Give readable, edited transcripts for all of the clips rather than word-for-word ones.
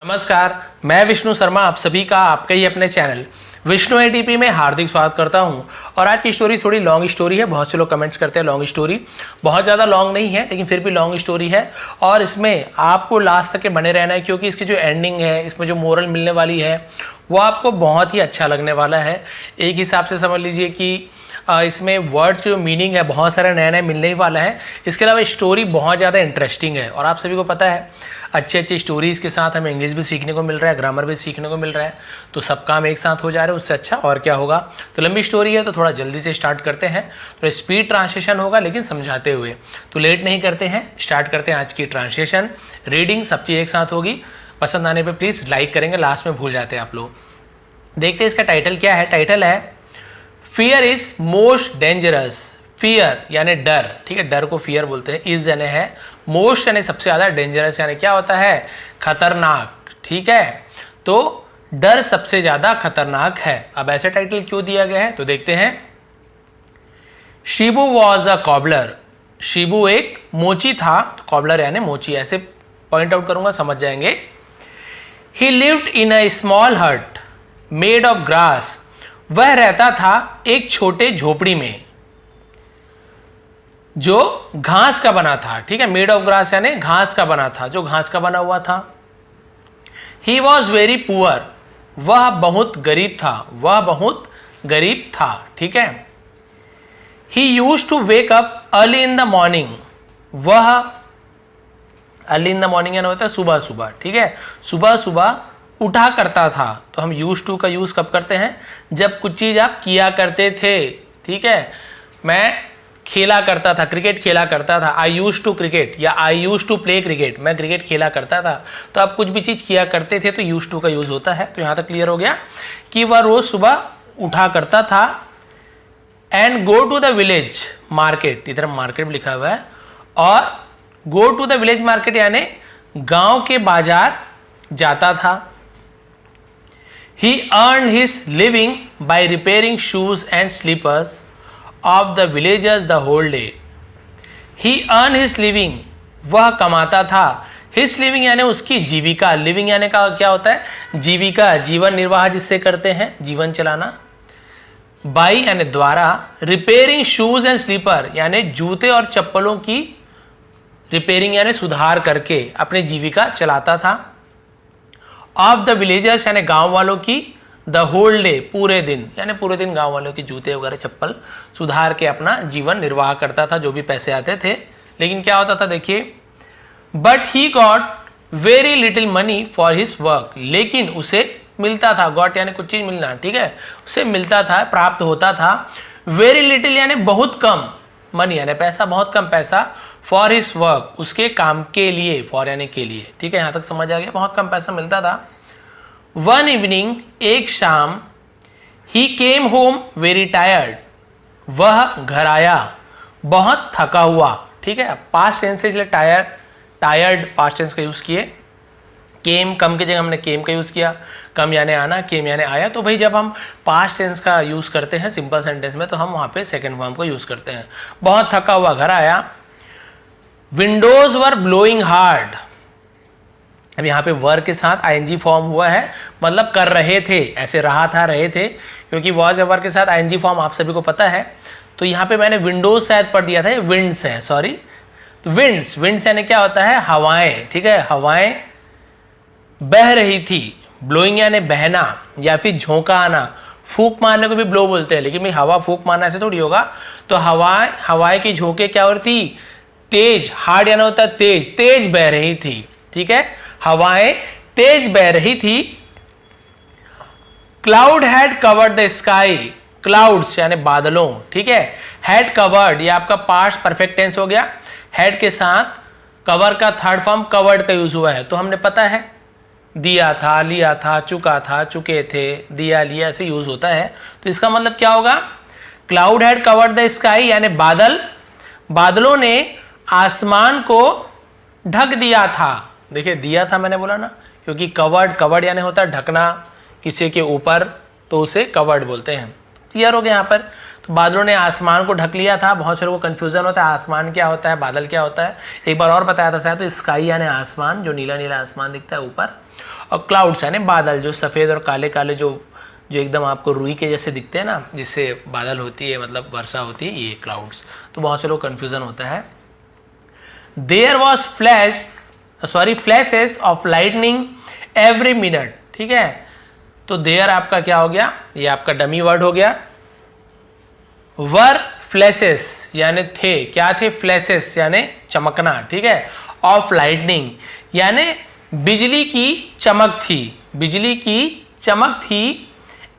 नमस्कार, मैं विष्णु शर्मा आप सभी का आपके ही अपने चैनल विष्णु एटीपी में हार्दिक स्वागत करता हूं। और आज की स्टोरी थोड़ी लॉन्ग स्टोरी है। बहुत से लोग कमेंट्स करते हैं लॉन्ग स्टोरी, बहुत ज़्यादा लॉन्ग नहीं है लेकिन फिर भी लॉन्ग स्टोरी है और इसमें आपको लास्ट तक के बने रहना है, क्योंकि इसकी जो एंडिंग है, इसमें जो मोरल मिलने वाली है वो आपको बहुत ही अच्छा लगने वाला है। एक हिसाब से समझ लीजिए कि इसमें वर्ड्स जो मीनिंग है बहुत सारा नया नया मिलने ही वाला है। इसके अलावा स्टोरी बहुत ज़्यादा इंटरेस्टिंग है और आप सभी को पता है अच्छी अच्छी स्टोरीज़ के साथ हमें इंग्लिश भी सीखने को मिल रहा है, ग्रामर भी सीखने को मिल रहा है, तो सब काम एक साथ हो जा रहा है, उससे अच्छा और क्या होगा। तो लंबी स्टोरी है तो थोड़ा जल्दी से स्टार्ट करते हैं। तो स्पीड ट्रांसलेशन होगा लेकिन समझाते हुए, तो लेट नहीं करते हैं, स्टार्ट करते हैं आज की ट्रांसलेशन। रीडिंग सब चीज़ एक साथ होगी। पसंद आने पर प्लीज़ लाइक करेंगे, लास्ट में भूल जाते हैं आप लोग। देखते हैं इसका टाइटल क्या है। टाइटल है fear is most dangerous. Fear यानी डर, ठीक है, डर को फियर बोलते हैं। इज यानी है, मोस्ट यानी सबसे ज्यादा, डेंजरस यानी क्या होता है, खतरनाक, ठीक है। तो डर सबसे ज्यादा खतरनाक है। अब ऐसे टाइटल क्यों दिया गया है तो देखते हैं। Shibu was a cobbler. Shibu एक मोची था, तो कॉबलर यानी मोची, ऐसे पॉइंट आउट करूंगा समझ जाएंगे। ही लिव्ड इन अ स्मॉल हट मेड ऑफ ग्रास। वह रहता था एक छोटे झोपड़ी में जो घास का बना था, ठीक है। मेड ऑफ ग्रास यानी घास का बना था, जो घास का बना हुआ था। He was very poor. वह बहुत गरीब था, वह बहुत गरीब था, ठीक है। He use to wake up early in the morning. वह अर्ली इन द मॉर्निंग यानी होता है सुबह सुबह, ठीक है, सुबह सुबह उठा करता था। तो हम यूज टू का यूज कब करते हैं, जब कुछ चीज आप किया करते थे, ठीक है। मैं खेला करता था, क्रिकेट खेला करता था, आई यूज टू क्रिकेट, या आई यूज टू प्ले क्रिकेट, मैं क्रिकेट खेला करता था। तो आप कुछ भी चीज किया करते थे तो यूज टू का यूज होता है। तो यहां तक क्लियर हो गया कि वह रोज सुबह उठा करता था। And go to the village market, इधर मार्केट भी लिखा हुआ है, और go to the village market यानी गांव के बाजार जाता था। He earned his living by repairing shoes and slippers of the villagers the whole day. He earned his living, वह कमाता था। His living यानी उसकी जीविका। लिविंग यानी का क्या होता है, जीविका, जीवन निर्वाह जिससे करते हैं, जीवन चलाना। by यानी द्वारा, repairing shoes and slipper यानी जूते और चप्पलों की रिपेयरिंग यानी सुधार करके अपनी जीविका चलाता था। ऑफ द विलेजर्स यानी गांव वालों की, द होल डे पूरे दिन, यानी पूरे दिन गांव वालों की जूते वगैरह चप्पल सुधार के अपना जीवन निर्वाह करता था, जो भी पैसे आते थे। लेकिन क्या होता था देखिए, but he got very little money for his work. लेकिन उसे मिलता था, गॉट यानी कुछ चीज मिलना, ठीक है, उसे मिलता था, प्राप्त होता था। वेरी लिटिल यानी बहुत कम, मनी यानी पैसा, बहुत कम पैसा, फॉर हिज वर्क उसके काम के लिए, फॉर यानी के लिए, ठीक है, यहां तक समझ आ गया, बहुत कम पैसा मिलता था। वन इवनिंग एक शाम, ही केम होम वेरी टायर्ड, वह घर आया बहुत थका हुआ, ठीक है। पास्ट टेंस से टायर्ड, टायर्ड पास्ट टेंस का यूज किए। केम, कम की जगह हमने केम का यूज किया, कम यानी आना, केम यानी आया। तो भाई जब हम पास्ट टेंस का यूज करते हैं सिंपल सेंटेंस में तो हम वहां पे सेकंड फॉर्म को यूज करते हैं। बहुत थका हुआ घर आया। विंडोज वर ब्लोइंग हार्ड। अब यहाँ पे वर के साथ आईएनजी फॉर्म हुआ है, मतलब कर रहे थे, ऐसे रहा था, रहे थे, क्योंकि वॉज वर के साथ आईएनजी फॉर्म आप सभी को पता है। तो यहाँ पे मैंने विंडोज शायद पढ़ दिया था, विंड्स है, सॉरी। तो विंड्स, विंड्स यानी क्या होता है, हवाएं, ठीक है, हवाएं बह रही थी। ब्लोइंग यानी बहना या फिर झोंका आना, फूंक मारने को भी ब्लो बोलते हैं, लेकिन भाई हवा फूंक मारना ऐसे थोड़ी होगा। तो हवाएं की झोंके क्या हो रही थी, तेज, हार्ड यानी होता है तेज, तेज बह रही थी, ठीक है, हवाएं तेज बह रही थी। Cloud had covered the sky, clouds यानी बादलों, ठीक है, हैड कवर्ड, ये आपका पास्ट परफेक्ट टेंस हो गया। हैड के साथ कवर का थर्ड फॉर्म कवर्ड का यूज हुआ है, तो हमने पता है दिया था, लिया था, चुका था, चुके थे, दिया लिया ऐसे यूज होता है। तो इसका मतलब क्या होगा, cloud had covered the sky यानी बादल, बादलों ने आसमान को ढक दिया था। देखिए दिया था मैंने बोला ना, क्योंकि कवर्ड, कवर्ड यानी होता है ढकना किसी के ऊपर, तो उसे कवर्ड बोलते हैं। क्लियर हो गया यहाँ पर। तो बादलों ने आसमान को ढक लिया था। बहुत से लोगों को कंफ्यूजन होता है आसमान क्या होता है, बादल क्या होता है। एक बार और बताया था शायद, तो स्काई यानी आसमान, जो नीला नीला आसमान दिखता है ऊपर। और क्लाउड्स यानी बादल, जो सफ़ेद और काले काले जो एकदम आपको रुई के जैसे दिखते हैं ना, जिससे बादल होती है, मतलब वर्षा होती है, ये क्लाउड्स। तो बहुत से लोग कन्फ्यूज़न होता है। There was flashes of lightning every minute, ठीक है। तो देयर आपका क्या हो गया, ये आपका डमी वर्ड हो गया। वर फ्लैशेस यानी थे, क्या थे, फ्लैशेस यानी चमकना, ठीक है, ऑफ लाइटनिंग यानी बिजली की चमक थी, बिजली की चमक थी,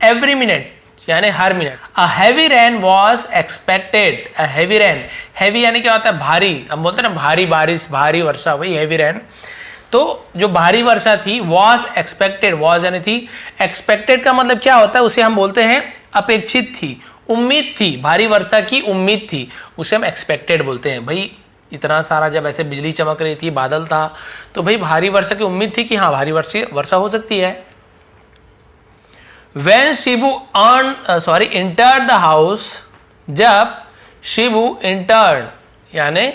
एवरी मिनट यानी हर मिनट। A heavy rain was expected, a heavy rain, heavy यानी क्या होता है, भारी, हम बोलते हैं ना भारी बारिश, भारी वर्षा, वही हैवी रेन। तो जो भारी वर्षा थी, वॉज एक्सपेक्टेड, वॉज यानी थी, एक्सपेक्टेड का मतलब क्या होता है, उसे हम बोलते हैं अपेक्षित थी, उम्मीद थी, भारी वर्षा की उम्मीद थी, उसे हम एक्सपेक्टेड बोलते हैं। भाई इतना सारा जब ऐसे बिजली चमक रही थी, बादल था, तो भाई भारी वर्षा की उम्मीद थी कि हाँ भारी वर्षा हो सकती है। When Shibu entered the house, जब शिबू entered यानी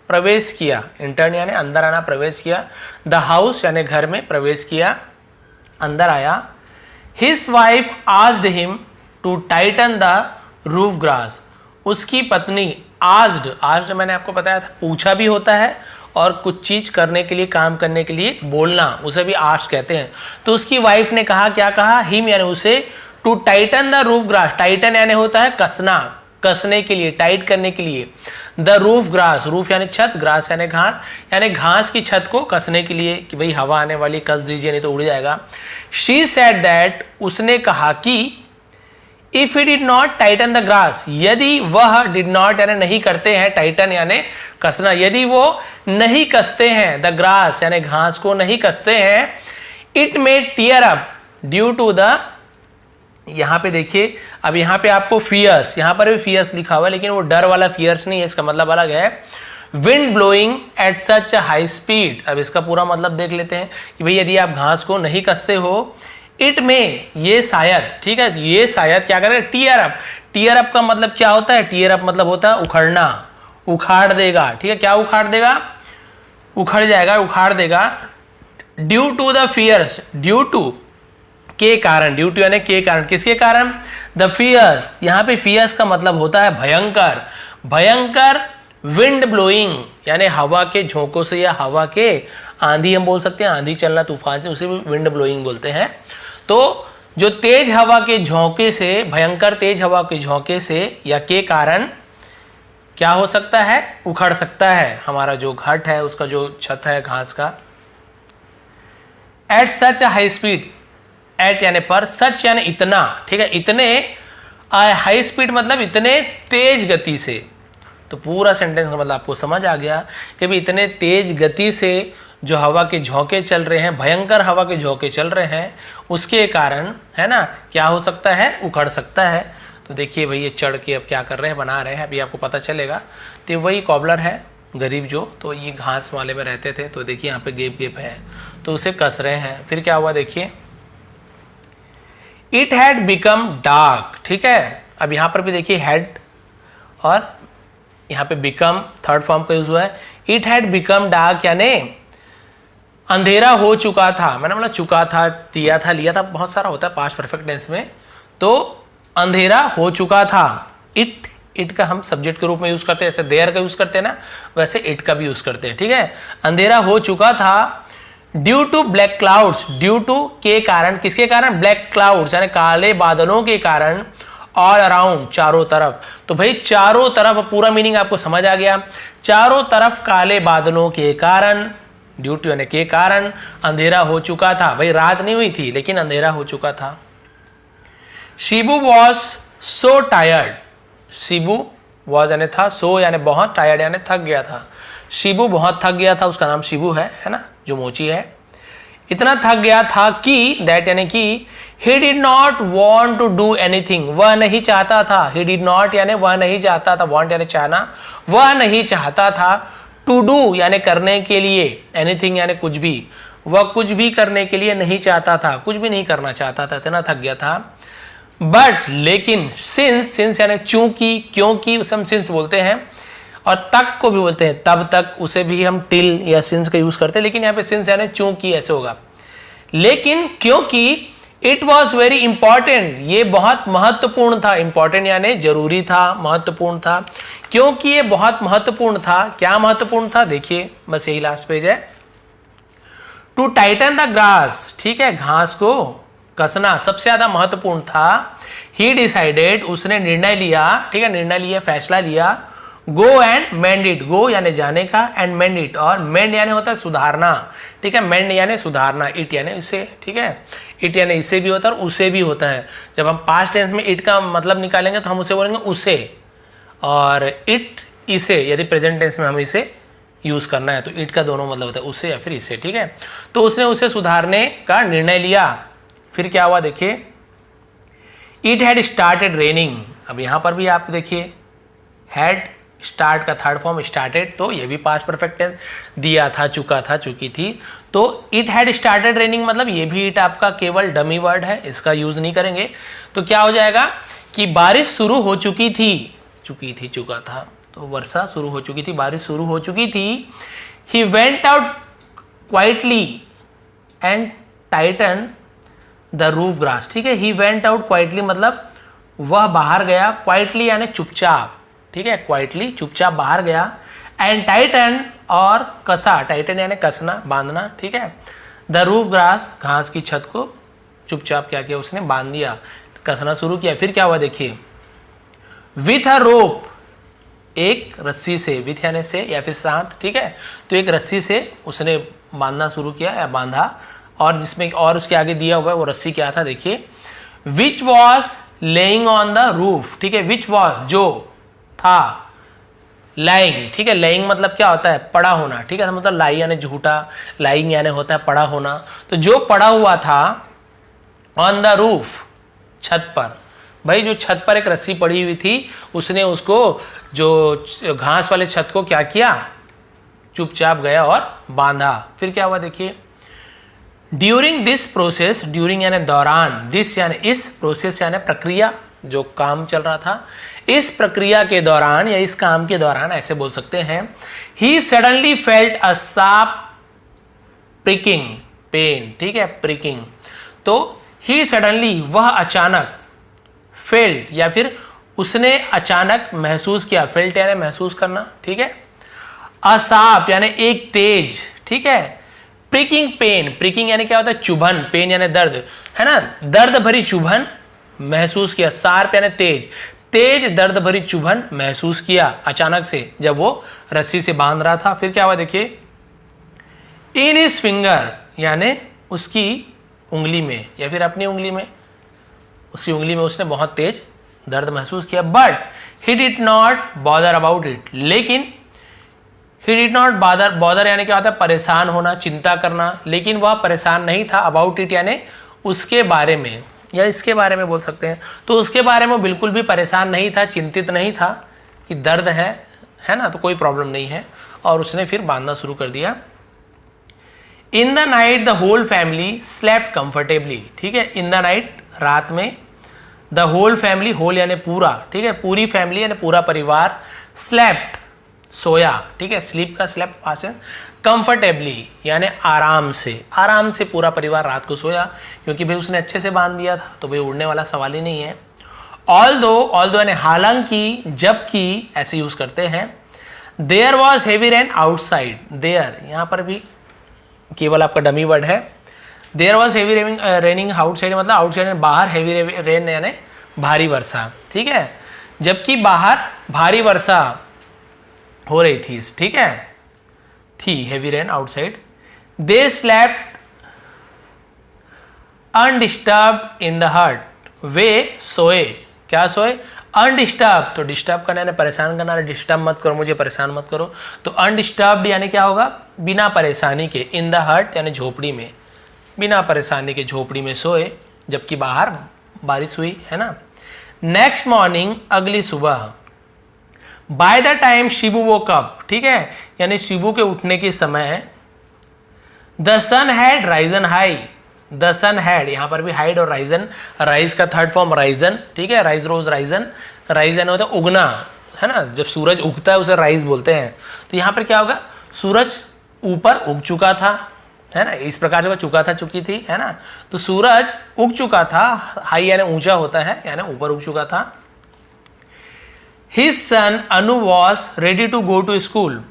प्रवेश किया, इंटर्न यानी अंदर आना, प्रवेश किया, द हाउस यानी घर में प्रवेश किया, अंदर आया। His wife asked him to tighten the roof grass, उसकी पत्नी आस्क्ड मैंने आपको बताया था, पूछा भी होता है और कुछ चीज करने के लिए, काम करने के लिए बोलना, उसे भी आस्क्ड कहते हैं। तो उसकी वाइफ ने कहा, क्या कहा, हिम यानी उसे, to tighten the roof grass, tighten यानी होता है कसना, कसने के लिए, टाइट करने के लिए। द रूफ ग्रास, रूफ यानी छत, ग्रास यानी घास, यानी घास की छत को कसने के लिए, कि भाई हवा आने वाली, कस दीजिए नहीं तो उड़ जाएगा। शी सेड दैट, उसने कहा कि if he did not Titan the grass, यदि वह, डिड नॉट यानी नहीं करते हैं, टाइटन यानी कसना, यदि वो नहीं कसते हैं, द ग्रास यानी घास को नहीं कसते हैं, it may tear up due to the, यहां पे देखिए, अब यहां पे आपको फियर्स, यहां पर भी फियर्स लिखा हुआ है, लेकिन वो डर वाला फियर्स नहीं है, इसका मतलब अलग है। Wind blowing eight such high speed, अब इसका पूरा मतलब देख लेते हैं कि भाई यदि आप घास को नहीं कसते हो, इट में, ये शायद, ठीक है, ये शायद क्या करेगा, टीयर अप, टीयर अप का मतलब क्या होता है, टीयर अप मतलब होता है उखड़ना, उखाड़ देगा, ठीक है, क्या उखाड़ देगा, उखड़ जाएगा, उखाड़ देगा। Due to the fierce, due to के कारण, ड्यू टू यानी के कारण, किसके कारण, द फियर्स, यहां पे फियर्स का मतलब होता है भयंकर, भयंकर, विंड ब्लोइंग यानी हवा के झोंकों से, या हवा के, आंधी हम बोल सकते हैं, आंधी चलना, तूफान से, उसे भी विंड ब्लोइंग बोलते हैं। तो जो तेज हवा के झोंके से, भयंकर तेज हवा के झोंके से या के कारण क्या हो सकता है, उखड़ सकता है हमारा जो घट है, उसका जो छत है घास का। At such high speed, at यानी पर, सच यानी इतना, ठीक है, इतने, हाई स्पीड मतलब इतने तेज गति से। तो पूरा सेंटेंस का मतलब आपको समझ आ गया कि भी इतने तेज गति से जो हवा के झोंके चल रहे हैं, भयंकर हवा के झोंके चल रहे हैं, उसके कारण, है ना, क्या हो सकता है, उखड़ सकता है। तो देखिए भाई ये चढ़ के अब क्या कर रहे हैं, बना रहे हैं, अभी आपको पता चलेगा। तो वही कॉबलर है गरीब जो, तो ये घास वाले में रहते थे, तो देखिए यहाँ पे गेप गेप है, तो उसे कस रहे हैं। फिर क्या हुआ देखिए, इट हैड बिकम डार्क, ठीक है, अब यहाँ पर भी देखिए हैड और यहाँ पे बिकम थर्ड फॉर्म का यूज हुआ है। इट हैड बिकम डार्क यानी अंधेरा हो चुका था, मैंने बोला चुका था, दिया था, लिया था, बहुत सारा होता है पास्ट परफेक्ट टेंस में। तो अंधेरा हो चुका था, इट का हम सब्जेक्ट के रूप में यूज करते हैं, जैसे देयर का यूज करते हैं ना, वैसे इट का भी यूज करते हैं, ठीक है। अंधेरा हो चुका था, due to black clouds, due to के कारण, किसके कारण, ब्लैक क्लाउड्स यानी काले बादलों के कारण, ऑल अराउंड चारों तरफ। तो भाई चारों तरफ, पूरा मीनिंग आपको समझ आ गया, चारों तरफ काले बादलों के कारण, ड्यू टू यानी के कारण, अंधेरा हो चुका था, भाई रात नहीं हुई थी लेकिन अंधेरा हो चुका था। Shibu was so tired, Shibu was यानी था, सो यानी बहुत, टायर्ड यानी थक गया था। शिबू बहुत थक गया था, उसका नाम शिबू है ना, जो मोची है। इतना थक गया था कि, दैट यानी कि, he did not want to do anything, वह नहीं चाहता था, he did not यानी वह नहीं चाहता था, want यानी चाहना, वह नहीं चाहता था, to do यानी करने के लिए, anything यानी कुछ भी, वह कुछ भी करने के लिए नहीं चाहता था, कुछ भी नहीं करना चाहता था, इतना थक गया था। बट लेकिन, since यानी चूंकि, क्योंकि, उसे हम since बोलते हैं, और तक को भी बोलते हैं, तब तक, उसे भी हम till या since का यूज करते हैं, लेकिन यहाँ पे since यानी चूंकि ऐसे होगा। लेकिन क्योंकि इट वॉज वेरी इंपॉर्टेंट, ये बहुत महत्वपूर्ण था, इंपॉर्टेंट यानी जरूरी था, महत्वपूर्ण था। क्योंकि ये बहुत महत्वपूर्ण था, क्या महत्वपूर्ण था देखिए, बस यही लास्ट पेज है। टू टाइटन द ग्रास, ठीक है, घास को कसना सबसे ज्यादा महत्वपूर्ण था। ही डिसाइडेड, उसने निर्णय लिया, ठीक है, निर्णय लिया, फैसला लिया। गो एंड मेंड इट, गो यानी जाने का, एंड मेंड इट, और मेंड यानी होता है सुधारना, ठीक है, मेंड यानी सुधारना, इट यानी इसे, ठीक है, इट यानी इसे भी होता है और उसे भी होता है। जब हम पास्ट टेंस में इट का मतलब निकालेंगे तो हम उसे बोलेंगे उसे, और इट इसे, यदि प्रेजेंट टेंस में हम इसे यूज करना है तो इट का दोनों मतलब होता है उसे या फिर इसे, ठीक है। तो उसने उसे सुधारने का निर्णय लिया। फिर क्या हुआ देखिए, इट हैड स्टार्टेड रेनिंग, अब यहां पर भी आप देखिए हैड, स्टार्ट का थर्ड फॉर्म स्टार्टेड, तो ये भी पास्ट परफेक्ट टेंस दिया था, चुका था, चुकी थी। तो इट हैड स्टार्टेड रेनिंग मतलब ये भी इट आपका केवल डमी वर्ड है, इसका यूज नहीं करेंगे। तो क्या हो जाएगा कि बारिश शुरू हो चुकी थी, चुकी थी, चुका था, तो वर्षा शुरू हो चुकी थी, बारिश शुरू हो चुकी थी। He went out quietly and Titan the roof grass, ठीक है। ही वेंट आउट क्वाइटली मतलब वह बाहर गया, क्वाइटली यानी चुपचाप, ठीक है, क्वाइटली चुपचाप बाहर गया। एंड टाइटन और कसा, टाइटन यानी कसना, बांधना, ठीक है। द रूफ ग्रास, घास की छत को चुपचाप क्या किया उसने, बांध दिया, कसना शुरू किया। फिर क्या हुआ देखिए, विथ अ रोप, एक रस्सी से, विथ यानी से या फिर साथ, ठीक है, तो एक रस्सी से उसने बांधना शुरू किया या बांधा, और जिसमें और उसके आगे दिया हुआ है वो रस्सी क्या था देखिए, which was laying on the roof, ठीक है, विच वॉज जो था, लाइंग, ठीक है, लाइंग मतलब क्या होता है, पड़ा होना, ठीक है, मतलब लाई यानी झूठा, लाइंग यानी होता है पड़ा होना। तो जो पड़ा हुआ था ऑन द रूफ, छत पर, भाई जो छत पर एक रस्सी पड़ी हुई थी, उसने उसको जो घास वाले छत को क्या किया, चुपचाप गया और बांधा। फिर क्या हुआ देखिए, ड्यूरिंग दिस प्रोसेस, ड्यूरिंग यानी दौरान, दिस यानी इस, प्रोसेस यानी प्रक्रिया, जो काम चल रहा था, इस प्रक्रिया के दौरान या इस काम के दौरान ऐसे बोल सकते हैं, he suddenly felt a sharp pricking pain, ठीक है, प्रिकिंग। तो ही सडनली, वह अचानक, फेल्ट या फिर उसने अचानक महसूस किया, फेल्ट यानी महसूस करना, ठीक है, अशार्प यानी एक तेज, ठीक है, प्रिकिंग पेन, प्रिकिंग यानी क्या होता है, चुभन, पेन यानी दर्द, है ना, दर्द भरी चुभन महसूस किया, शार्प यानी तेज, तेज दर्द भरी चुभन महसूस किया अचानक से जब वो रस्सी से बांध रहा था। फिर क्या हुआ देखिए, इन हिज फिंगर यानी उसकी उंगली में या फिर अपनी उंगली में, उसकी उंगली में उसने बहुत तेज दर्द महसूस किया। But he did not bother about it, लेकिन he did not bother, bother यानी क्या होता है, परेशान होना, चिंता करना, लेकिन वह परेशान नहीं था, अबाउट इट यानी उसके बारे में या इसके बारे में बोल सकते हैं। तो उसके बारे में बिल्कुल भी परेशान नहीं था, चिंतित नहीं था कि दर्द है ना, तो कोई प्रॉब्लम नहीं है, और उसने फिर बांधना शुरू कर दिया। In the night the whole family slept comfortably, ठीक है, इन द नाइट रात में, द होल फैमिली, होल यानी पूरा, ठीक है, पूरी फैमिली यानी पूरा परिवार, स्लेप्ट सोया, ठीक है, स्लीप का स्लेप पास है, कंफर्टेबली यानी आराम से, आराम से पूरा परिवार रात को सोया, क्योंकि भाई उसने अच्छे से बांध दिया था, तो भाई उड़ने वाला सवाल ही नहीं है। ऑल्दो यानी हालांकि, जबकि ऐसे यूज करते हैं। There was heavy rain outside, there यहाँ पर भी केवल आपका डमी वर्ड है। There was heavy raining outside मतलब आउटसाइड बाहर, हेवी रेन यानी भारी वर्षा, ठीक है, जबकि बाहर भारी वर्षा हो रही थी, ठीक है, थी, heavy rain outside. They slept undisturbed in the हट, वे सोए, क्या सोए, अनडिस्टर्ब, तो डिस्टर्ब करना यानी परेशान करना, डिस्टर्ब मत करो मुझे, परेशान मत करो, तो अनडिस्टर्ब्ड यानी क्या होगा, बिना परेशानी के, इन द हट यानी झोपड़ी में, बिना परेशानी के झोपड़ी में सोए, जबकि बाहर बारिश हुई, है ना। नेक्स्ट मॉर्निंग, अगली सुबह, by the time Shibu woke up, ठीक है, यानी शिबू के उठने के समय, the sun had risen high, the sun had, यहां पर भी हाइड और राइजन, राइज का थर्ड फॉर्म राइजन, ठीक है, राइज रोज राइजन, राइजन होता है उगना, है ना, जब सूरज उगता है उसे राइज बोलते हैं। तो यहां पर क्या होगा, सूरज ऊपर उग चुका था, है ना, इस प्रकार से वो चुका था, चुकी थी, है ना। तो सूरज उग चुका था, हाई यानी ऊंचा होता है, यानी ऊपर उग चुका था। His son Anu was ready to go to school,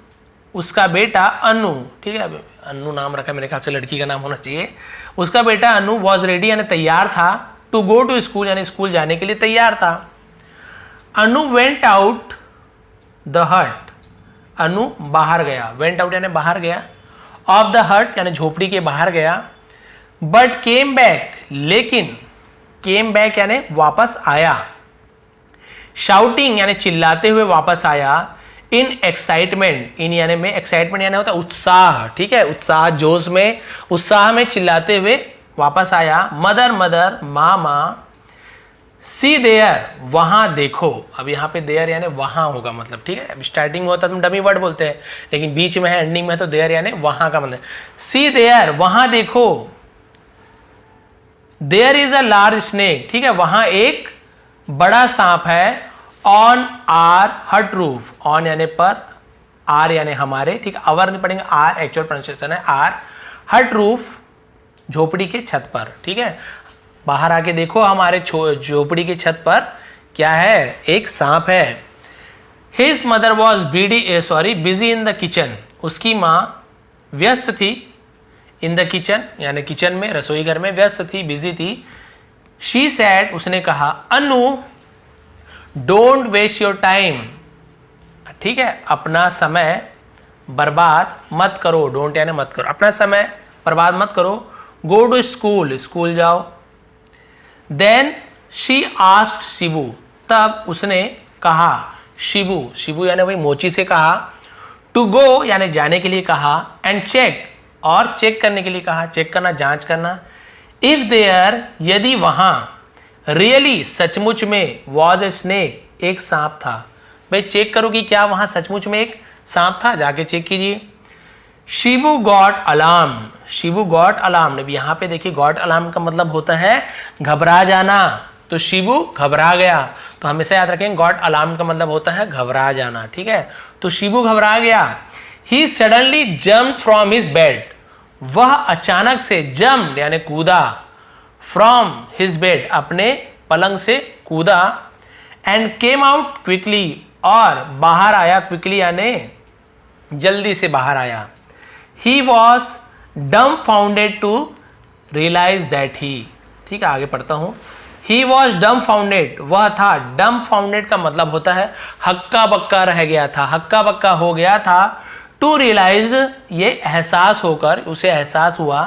उसका बेटा अनु, ठीक है, अनु नाम रखा, मेरे ख्याल से लड़की का नाम होना चाहिए। उसका बेटा अनु वॉज रेडी यानी तैयार था, टू गो टू स्कूल यानी स्कूल जाने के लिए तैयार था। अनु वेंट आउट द हट, अनु बाहर गया, वेंट आउट यानी बाहर गया, ऑफ द हट यानी झोपड़ी के बाहर गया। बट केम बैक, लेकिन केम बैक यानी वापस आया, शाउटिंग यानी चिल्लाते हुए वापस आया, इन एक्साइटमेंट, इन यानी में, एक्साइटमेंट यानी होता है उत्साह, ठीक है, उत्साह, जोश में, उत्साह में चिल्लाते हुए वापस आया। मदर मदर, माँ माँ, सी देयर, वहां देखो। अब यहाँ पे देयर यानी वहां होगा मतलब, ठीक है, अब स्टार्टिंग में होता है तो डमी वर्ड बोलते हैं, लेकिन बीच में है, एंडिंग में है, तो देयर यानी वहां का मतलब। सी देयर, वहां देखो। There is a large snake, ठीक है, वहां एक बड़ा सांप है। On our hut roof, on यानी पर, आर यानी हमारे, ठीक है, अवर नहीं पढ़ेंगे, आर एक्चुअल प्रोनाउंसिएशन है आर, हट रूफ झोपड़ी के छत पर, ठीक है, बाहर आके देखो हमारे झोपड़ी की छत पर क्या है, एक सांप है। His mother was busy in the kitchen, उसकी माँ व्यस्त थी, इन द किचन यानी किचन में, रसोई घर में व्यस्त थी, बिजी थी। शी सैड, उसने कहा, अनु डोंट वेस्ट योर टाइम, ठीक है, अपना समय बर्बाद मत करो, डोंट यानी मत करो, अपना समय बर्बाद मत करो। गो टू स्कूल, स्कूल जाओ। देन शी आस्क्ड शिबू, तब उसने कहा, शिबू, शिबू यानी वही मोची से कहा, टू गो यानी जाने के लिए कहा, एंड चेक, और चेक करने के लिए कहा, चेक करना, जांच करना। इफ देयर, यदि वहां, रियली सचमुच में, वॉज ए स्नेक, एक सांप था। भाई चेक करो कि क्या वहां सचमुच में एक सांप था, जाके चेक कीजिए। Shibu got alarm, Shibu got alarm, अब यहाँ पे देखिए गॉट अलार्म का मतलब होता है घबरा जाना, तो शिबू घबरा गया, तो हमेशा याद रखें गॉट अलार्म का मतलब होता है घबरा जाना, ठीक है, तो शिबू घबरा गया। He suddenly jump from his bed, वह अचानक से, जम्प यानी कूदा, फ्रॉम हिज बेड अपने पलंग से कूदा, एंड केम आउट क्विकली, और बाहर आया, क्विकली यानी जल्दी से बाहर आया। He was dumbfounded to realize that he, ठीक है, आगे पढ़ता हूं। He was dumbfounded, वह था, dumbfounded का मतलब होता है हक्का बक्का रह गया था, हक्का बक्का हो गया था। To realize, ये एहसास होकर, उसे एहसास हुआ,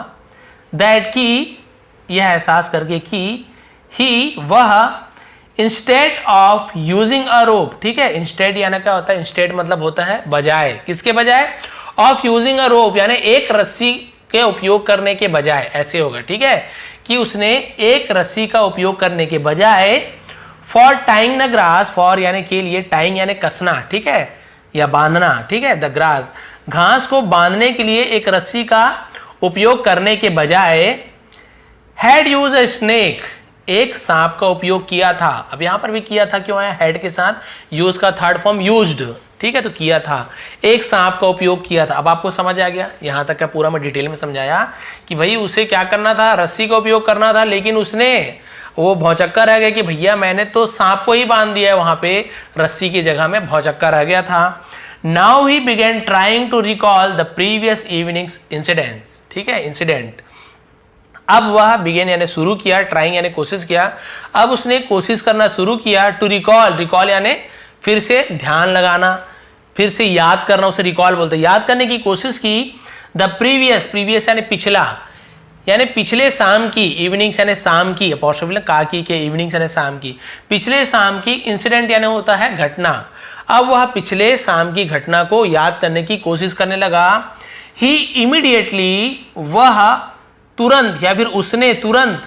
that की, यह एहसास करके कि, he, वह, इंस्टेड ऑफ यूजिंग अ रोप, ठीक है, इंस्टेड यानी क्या होता है, इंस्टेड मतलब होता है बजाय, किसके बजाय, ऑफ यूजिंग अ रोप यानी एक रस्सी के उपयोग करने के बजाय, ऐसे होगा, ठीक है, कि उसने एक रस्सी का उपयोग करने के बजाय, for tying the grass, for यानी के लिए, टाइंग यानी कसना, ठीक है, या बांधना, ठीक है, द ग्रास, घास को बांधने के लिए एक रस्सी का उपयोग करने के बजाय, हैड यूज अ स्नेक, एक सांप का उपयोग किया था। अब यहां पर भी किया था क्यों आया, हेड के साथ, यूज का थर्ड फॉर्म यूज्ड, ठीक है, तो किया था, एक सांप का उपयोग किया था। अब आपको समझ आ गया, यहां तक का पूरा मैं डिटेल में समझाया कि भाई उसे क्या करना था, रस्सी का उपयोग करना था, लेकिन उसने वो भौचक्का रह गया कि भैया मैंने तो सांप को ही बांध दिया है, वहां पे रस्सी की जगह में भौचक्का रह गया था। Now he began trying to recall the previous evening's incidents, ठीक है, इंसिडेंट। अब वह बिगेन यानी शुरू किया, ट्राइंग यानी कोशिश किया, अब उसने कोशिश करना शुरू किया, टू रिकॉल, रिकॉल यानी फिर से ध्यान लगाना, फिर से याद करना, उसे रिकॉल बोलते हैं, याद करने की कोशिश की। द प्रीवियस, प्रीवियस यानी पिछला, यानी पिछले शाम की, इवनिंग्स यानी शाम की, पॉसिबल काकी के, इवनिंग्स यानी शाम की, पिछले शाम की, इंसिडेंट यानी होता है घटना। अब वह पिछले शाम की घटना को याद करने की कोशिश करने लगा। ही इमीडिएटली, वह तुरंत या फिर उसने तुरंत,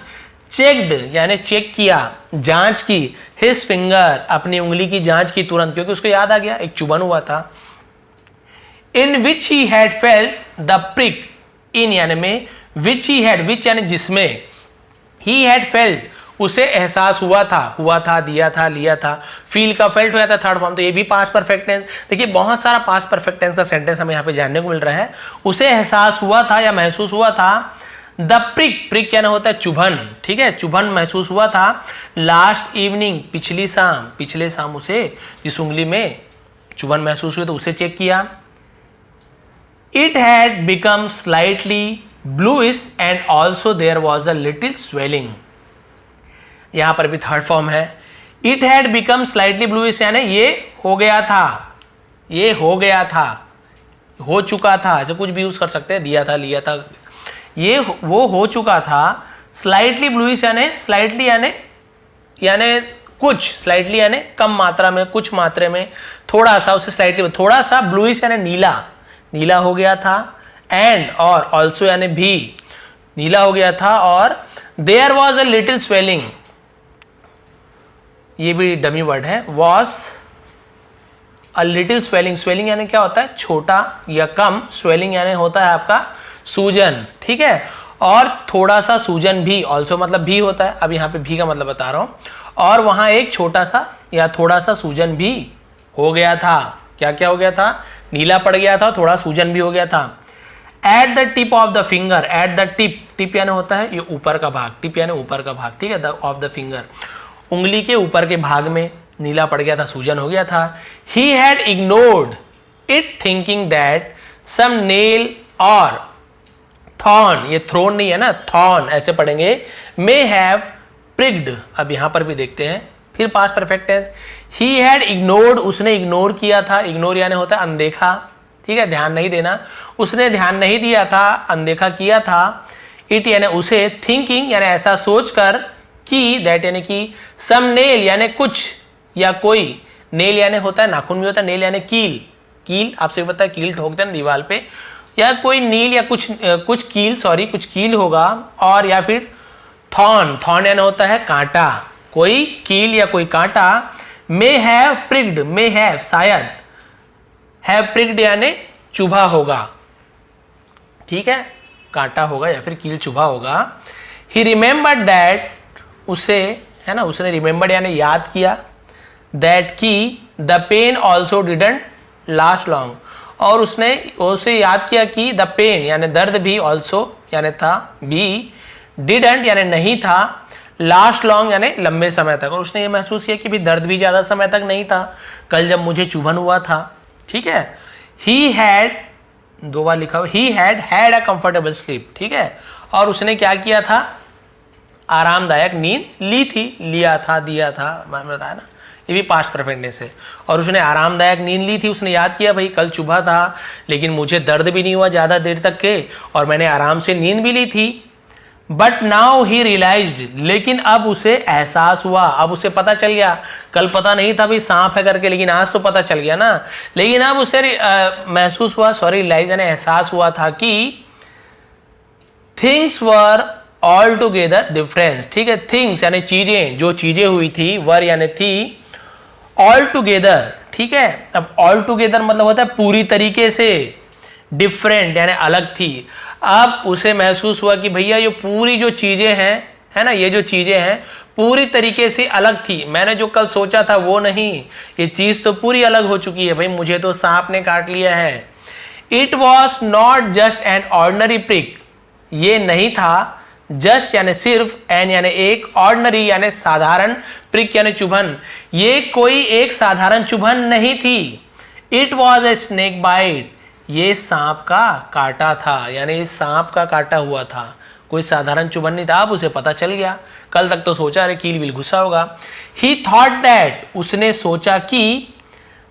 चेक्ड यानी चेक किया, जांच की, हिज फिंगर, अपनी उंगली की जांच की तुरंत, क्योंकि उसको याद आ गया एक चुभन हुआ था। In which he had felt the prick, in यानी में, विच ही हैड, विच यानी जिसमें, ही हैड फेल्ट उसे एहसास हुआ था, दिया था, लिया था। फील का फेल्ट हो जाता है थर्ड फॉर्म, तो ये भी पास्ट परफेक्ट टेंस। देखिए बहुत सारा पास्ट परफेक्ट टेंस का सेंटेंस हमें यहाँ पे जानने को मिल रहा है। उसे एहसास हुआ था या महसूस हुआ था। द प्रिक क्या ना होता है चुभन, ठीक है, चुभन महसूस हुआ था। लास्ट इवनिंग पिछले शाम उसे जिस उंगली में चुभन महसूस हुई तो उसे चेक किया। It had become slightly bluish and also there was a little swelling. यहां पर भी थर्ड फॉर्म है। It had become slightly bluish यानी ये हो गया था, हो चुका था, ऐसे कुछ भी यूज कर सकते हैं, दिया था, लिया था, ये वो हो चुका था। स्लाइटली ब्लूइश स्लाइटली यानी कुछ, स्लाइटली यानी कम मात्रा में, कुछ मात्रा में, थोड़ा सा, उसे स्लाइटली थोड़ा सा, ब्लूइश यानी नीला हो गया था। एंड और ऑल्सो यानी भी नीला हो गया था। और there was a little swelling, ये भी डमी वर्ड है, वॉज अ लिटिल स्वेलिंग यानी क्या होता है छोटा या कम, स्वेलिंग यानी होता है आपका सूजन, ठीक है। और थोड़ा सा सूजन भी, ऑल्सो मतलब भी होता है, अब यहाँ पे भी का मतलब बता रहा हूं। और वहां एक छोटा सा या थोड़ा सा सूजन भी हो गया था। क्या हो गया था, नीला पड़ गया था, थोड़ा सूजन भी हो गया था। At the tip of the finger, at the tip यानी होता है ये ऊपर का भाग, टिप यानी ऊपर का भाग, ठीक है, ऑफ द फिंगर, उंगली के ऊपर के भाग में नीला पड़ गया था, सूजन हो गया था। He had ignored it thinking that some nail or thorn, ये थ्रोन नहीं है ना, थॉर्न ऐसे पढ़ेंगे, मे हैव प्रिक्ड। अब यहां पर भी देखते हैं, फिर past perfect tense. He had ignored, उसने इग्नोर किया था, इग्नोर यानी होता है अनदेखा, ठीक है, ध्यान नहीं देना, उसने ध्यान नहीं दिया था, अनदेखा किया था। इट यानी उसे, थिंकिंग यानी ऐसा सोचकर, की दैट यानी कि, सम नेल यानी कुछ या कोई, नेल यानी होता है नाखून भी होता है, नेल यानी कील आपसे पता है, कील ठोकते हैं दीवार पे, या कोई नील या कुछ कील होगा। और या फिर थॉर्न यानी होता है कांटा, कोई कील या कोई कांटा। मे हैव प्रिक्ड, मे हैव शायद, हैव प्रिक्ड यानी चुभा होगा, ठीक है, कांटा होगा या फिर कील चुभा होगा। ही रिमेंबर्ड दैट, उसे है ना, उसने रिमेंबर्ड यानी याद किया, दैट की the pain also didn't last long, और उसने उसे याद किया कि द पेन यानी दर्द भी, ऑल्सो यानी था, भी, डिडंट यानी नहीं था, लास्ट लॉन्ग यानी लंबे समय तक। और उसने ये महसूस किया कि भी दर्द भी ज्यादा समय तक नहीं था कल जब मुझे चुभन हुआ था, ठीक है। ही हैड, दो बार लिखा हुआ, he had a comfortable sleep, ठीक है। और उसने क्या किया था, आरामदायक नींद ली थी, लिया था, दिया था, मैंने बताया ना, ये भी पास्ट परफेक्ट टेंस है। और उसने आरामदायक नींद ली थी, उसने याद किया भाई कल चुभा था लेकिन मुझे दर्द भी नहीं हुआ ज़्यादा देर तक के, और मैंने आराम से नींद भी ली थी। बट नाउ ही रियलाइज्ड, लेकिन अब उसे एहसास हुआ, अब उसे पता चल गया, कल पता नहीं था भाई सांप है करके, लेकिन आज तो पता चल गया ना। लेकिन अब उसे महसूस हुआ, रियलाइज यानी एहसास हुआ था कि things were all together different, ठीक है। थिंग्स यानी चीजें, जो चीजें हुई थी, वर यानी थी, ऑल टुगेदर, ठीक है। अब ऑल टुगेदर मतलब होता है पूरी तरीके से, डिफरेंट यानी अलग थी। अब उसे महसूस हुआ कि भैया ये पूरी जो चीजें हैं, है ना, ये जो चीजें हैं पूरी तरीके से अलग थी, मैंने जो कल सोचा था वो नहीं, ये चीज तो पूरी अलग हो चुकी है भाई, मुझे तो सांप ने काट लिया है। It was not just an ordinary prick, ये नहीं था जस्ट यानी सिर्फ, एन यानी एक, ऑर्डिनरी यानी साधारण, प्रिक यानी चुभन, ये कोई एक साधारण चुभन नहीं थी। It was a snake bite, ये सांप का काटा था, यानी सांप का काटा हुआ था, कोई साधारण चुभन नहीं था। अब उसे पता चल गया, कल तक तो सोचा अरे कील विल घुसा होगा। ही थॉट दैट, उसने सोचा कि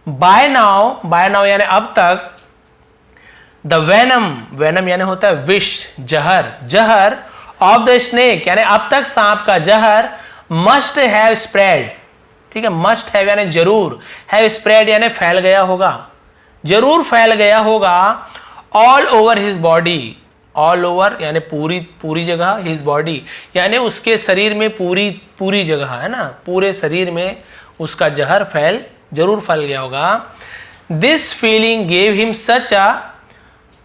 बाय नाउ यानी अब तक, द वेनम यानी होता है विष, जहर ऑफ द स्नेक यानी अब तक सांप का जहर, मस्ट हैव स्प्रेड, ठीक है, मस्ट हैव यानी जरूर, हैव स्प्रेड यानी फैल गया होगा, जरूर फैल गया होगा, all over his body, all over यानी पूरी जगह, हिज बॉडी यानी उसके शरीर में पूरी जगह, है ना, पूरे शरीर में उसका जहर जरूर फैल गया होगा। This feeling gave him such a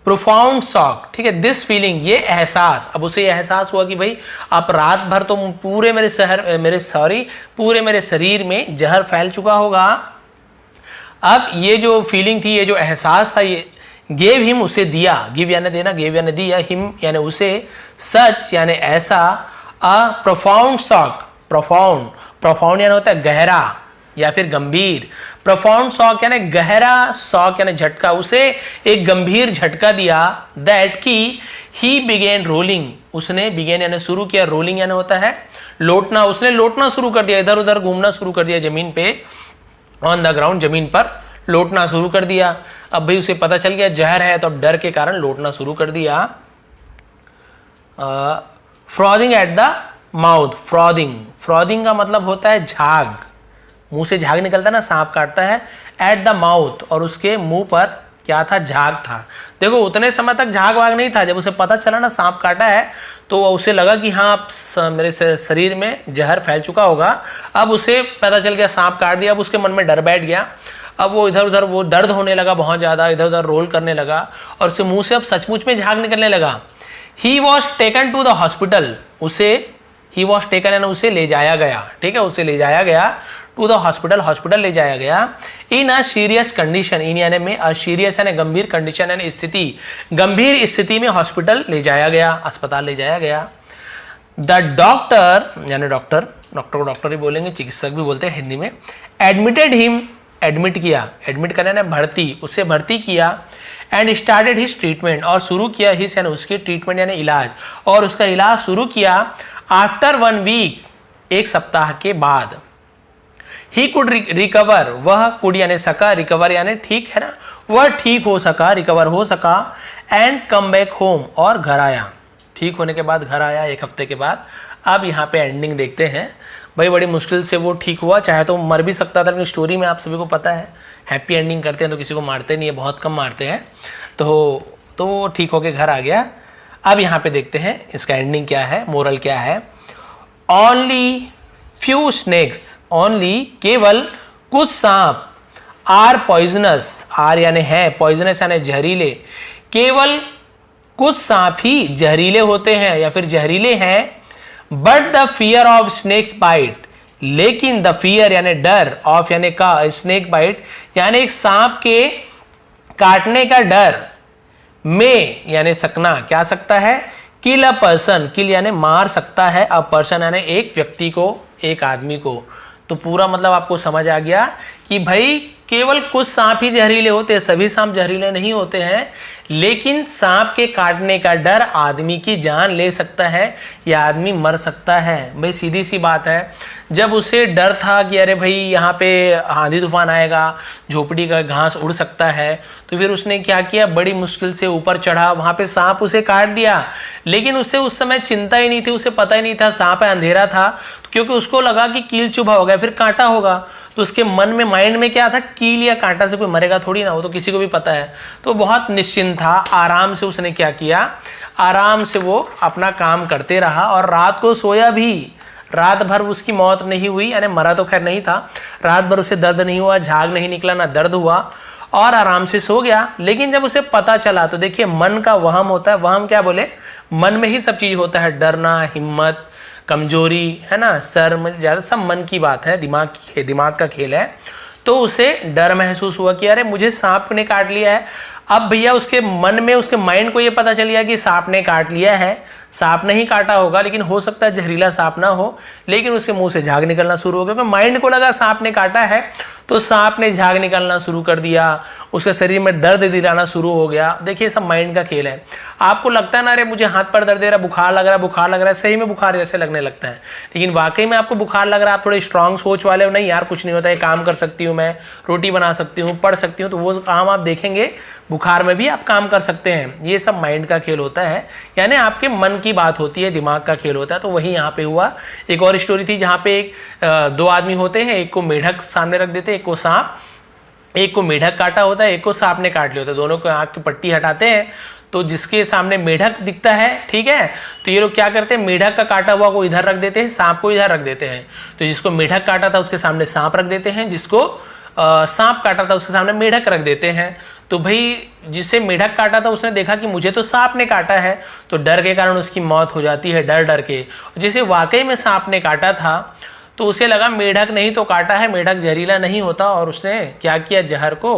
profound shock, ठीक है, दिस फीलिंग, ये एहसास, अब उसे एहसास हुआ कि भाई अब रात भर तो पूरे मेरे शरीर में जहर फैल चुका होगा। अब ये जो फीलिंग थी, ये जो एहसास था, ये गेव हिम, उसे दिया, गिव यानी देना, गेव यानी दिया, हिम यानी उसे, सच यानी ऐसा, अ प्रोफाउंड शॉक, प्रोफाउंड यानी होता है गहरा या फिर गंभीर, प्रोफाउंड शॉक यानी गहरा, शॉक यानी झटका, उसे एक गंभीर झटका दिया, दैट की ही बिगेन रोलिंग, उसने बिगेन यानी शुरू किया, रोलिंग यानी होता है लोटना, उसने लोटना शुरू कर दिया, इधर उधर घूमना शुरू कर दिया जमीन पे, ऑन द ग्राउंड, जमीन पर लोटना शुरू कर दिया। अब भाई उसे पता चल गया जहर है, तो अब डर के कारण लोटना शुरू कर दिया। फ्रॉदिंग एट द माउथ, फ्रॉदिंग का मतलब होता है झाग, मुंह से झाग निकलता है ना, सांप काटता है, एट द माउथ, और उसके मुंह पर क्या था, झाग था। देखो उतने समय तक झाग वाग नहीं था, जब उसे पता चला ना सांप काटा है, तो उसे लगा कि हाँ मेरे शरीर में जहर फैल चुका होगा। अब उसे पता चल गया सांप काट दिया, अब उसके मन में डर बैठ गया, अब वो इधर उधर वो दर्द होने लगा बहुत ज़्यादा, इधर उधर रोल करने लगा, और उसके मुंह से अब सचमुच में झाग निकलने लगा। He was taken to the hospital, he was taken यानी उसे ले जाया गया, ठीक है, उसे ले जाया गया टू द हॉस्पिटल ले जाया गया, इन अ सीरियस कंडीशन, इन यानी में, अ सीरियस यानी गंभीर, कंडीशन यानी स्थिति, गंभीर स्थिति में हॉस्पिटल ले जाया गया, अस्पताल ले जाया गया। द डॉक्टर यानी डॉक्टर को डॉक्टर ही बोलेंगे, चिकित्सक भी बोलते हैं हिंदी में, एडमिटेड हिम, एडमिट किया, एडमिट करने यानी भर्ती, उसे भर्ती किया, एंड स्टार्टेड हिज ट्रीटमेंट, और शुरू किया, हिज यानी उसकी, ट्रीटमेंट यानी इलाज, और उसका इलाज शुरू किया। आफ्टर 1 वीक, एक सप्ताह के बाद, ही कुड रिकवर, वह कुड यानी सका, रिकवर यानी ठीक है ना, वह ठीक हो सका, रिकवर हो सका, एंड कम बैक होम, और घर आया, ठीक होने के बाद घर आया 1 हफ्ते के बाद। अब यहाँ पे एंडिंग देखते हैं, भाई बड़ी मुश्किल से वो ठीक हुआ, चाहे तो मर भी सकता था, लेकिन स्टोरी में आप सभी को पता है हैप्पी एंडिंग करते हैं तो किसी को मारते नहीं है, बहुत कम मारते हैं, तो वो ठीक होके घर आ गया। अब यहाँ पे देखते हैं इसका एंडिंग क्या है, मोरल क्या है। ओनली फ्यू स्नेक्स, ओनली केवल कुछ सांप, आर पॉइजनस, आर यानी है, पॉइजनस यानी जहरीले, केवल कुछ सांप ही जहरीले होते हैं या फिर जहरीले हैं। But the fear of snakes bite, लेकिन द फियर यानी डर, ऑफ यानी का, स्नेक बाइट यानी एक सांप के काटने का डर, में यानी सकना, क्या सकता है, किल अ पर्सन, किल यानी मार सकता है, अ पर्सन यानी एक व्यक्ति को, एक आदमी को। तो पूरा मतलब आपको समझ आ गया कि भाई केवल कुछ सांप ही जहरीले होते हैं, सभी सांप जहरीले नहीं होते हैं, लेकिन सांप के काटने का डर आदमी की जान ले सकता है या आदमी मर सकता है। भाई सीधी सी बात है, जब उसे डर था कि अरे भाई यहाँ पे आंधी तूफान आएगा, झोपड़ी का घास उड़ सकता है, तो फिर उसने क्या किया, बड़ी मुश्किल से ऊपर चढ़ा, वहाँ पे सांप उसे काट दिया, लेकिन उसे उस समय चिंता ही नहीं थी, उसे पता ही नहीं था सांप है, अंधेरा था, क्योंकि उसको लगा कि कील चुभा होगा, फिर कांटा होगा, तो उसके मन में, माइंड में क्या था, कील या कांटा से कोई मरेगा थोड़ी ना, वो तो किसी को भी पता है, तो बहुत निश्चिंत था, आराम से उसने क्या किया, आराम से वो अपना काम करते रहा, और रात को सोया भी, रात भर उसकी मौत नहीं हुई, यानी मरा तो खैर नहीं था, रात भर उसे दर्द नहीं हुआ, झाग नहीं निकला, ना दर्द हुआ, और आराम से सो गया। लेकिन जब उसे पता चला, तो देखिए मन का वहम होता है, वहम क्या बोले, मन में ही सब चीज होता है, डरना, हिम्मत, कमजोरी, है ना, सर में ज्यादा, सब मन की बात है, दिमाग का खेल है। तो उसे डर महसूस हुआ कि अरे मुझे सांप ने काट लिया है। अब भैया उसके मन में, उसके माइंड को ये पता चल गया कि सांप ने काट लिया है, सांप ने ही काटा होगा, लेकिन हो सकता है जहरीला सांप ना हो, लेकिन उसके मुंह से झाग निकलना शुरू हो गया, क्योंकि माइंड को लगा सांप ने काटा है, तो सांप ने झाग निकलना शुरू कर दिया, उसके शरीर में दर्द दिलाना शुरू हो गया। देखिए सब माइंड का खेल है। आपको लगता है ना अरे मुझे हाथ पर दर्द दे रहा, बुखार लग रहा है, सही में बुखार जैसे लगने लगता है, लेकिन वाकई में आपको बुखार लग रहा है, आप थोड़े स्ट्रांग सोच वाले हो, नहीं यार कुछ नहीं होता है, काम कर सकती हूँ मैं, रोटी बना सकती हूँ, पढ़ सकती हूँ, तो वो काम आप देखेंगे, बुखार में भी आप काम कर सकते हैं। ये सब माइंड का खेल होता है, यानी आपके मन की बात होती है, दिमाग का खेल होता है। तो वही यहाँ पे हुआ। एक और स्टोरी थी जहाँ पे दो आदमी होते हैं, एक को मेढक सामने रख देते हैं, एक को सांप, एक को मेढक काटा होता है, एक को सांप ने काट लिया होता है, दोनों को आँख की पट्टी हटाते हैं, तो जिसके सामने मेढक दिखता है, ठीक है, तो ये लोग क्या करते हैं, मेढक का काटा हुआ को इधर रख देते हैं, सांप को इधर रख देते हैं। तो जिसको मेढक काटा था उसके सामने सांप रख देते हैं, जिसको सांप काटा था उसके सामने मेढक रख देते हैं। तो भाई जिसे मेढक काटा था उसने देखा कि मुझे तो सांप ने काटा है, तो डर के कारण उसकी मौत हो जाती है, डर डर के। जिसे वाकई में सांप ने काटा था तो उसे लगा मेढक नहीं तो काटा है, मेढक जहरीला नहीं होता, और उसने क्या किया, जहर को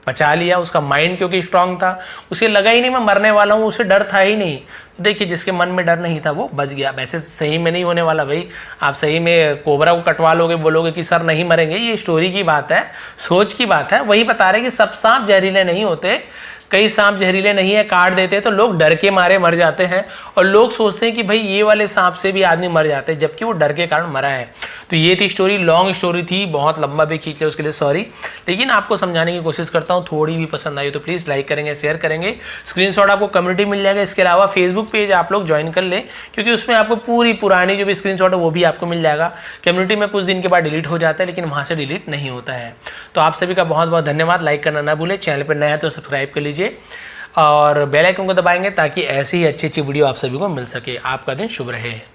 पचा लिया। उसका माइंड क्योंकि स्ट्रांग था, उसे लगा ही नहीं मैं मरने वाला हूँ, उसे डर था ही नहीं। तो देखिए जिसके मन में डर नहीं था वो बच गया। वैसे सही में नहीं होने वाला भाई, आप सही में कोबरा को कटवा लोगे, बोलोगे कि सर नहीं मरेंगे, ये स्टोरी की बात है, सोच की बात है। वही बता रहे कि सब सांप जहरीले नहीं होते, कई सांप जहरीले नहीं है, काट देते हैं तो लोग डर के मारे मर जाते हैं, और लोग सोचते हैं कि भाई ये वाले सांप से भी आदमी मर जाते हैं, जबकि वो डर के कारण मरा है। तो ये थी स्टोरी, लॉन्ग स्टोरी थी, बहुत लंबा भी खींच लिया, उसके लिए सॉरी, लेकिन आपको समझाने की कोशिश करता हूँ। थोड़ी भी पसंद आई तो प्लीज़ लाइक करेंगे, शेयर करेंगे। स्क्रीनशॉट आपको कम्युनिटी मिल जाएगा, इसके अलावा फेसबुक पेज आप लोग ज्वाइन कर ले, क्योंकि उसमें आपको पूरी पुरानी जो भी स्क्रीनशॉट है वो भी आपको मिल जाएगा। कम्युनिटी में कुछ दिन के बाद डिलीट हो जाता है, लेकिन वहाँ से डिलीट नहीं होता है। तो आप सभी का बहुत बहुत धन्यवाद। लाइक करना ना भूलें, चैनल पर नया है तो सब्सक्राइब कर लीजिए और बेल आइकन को दबाएंगे ताकि ऐसी ही अच्छी अच्छी वीडियो आप सभी को मिल सके। आपका दिन शुभ रहे।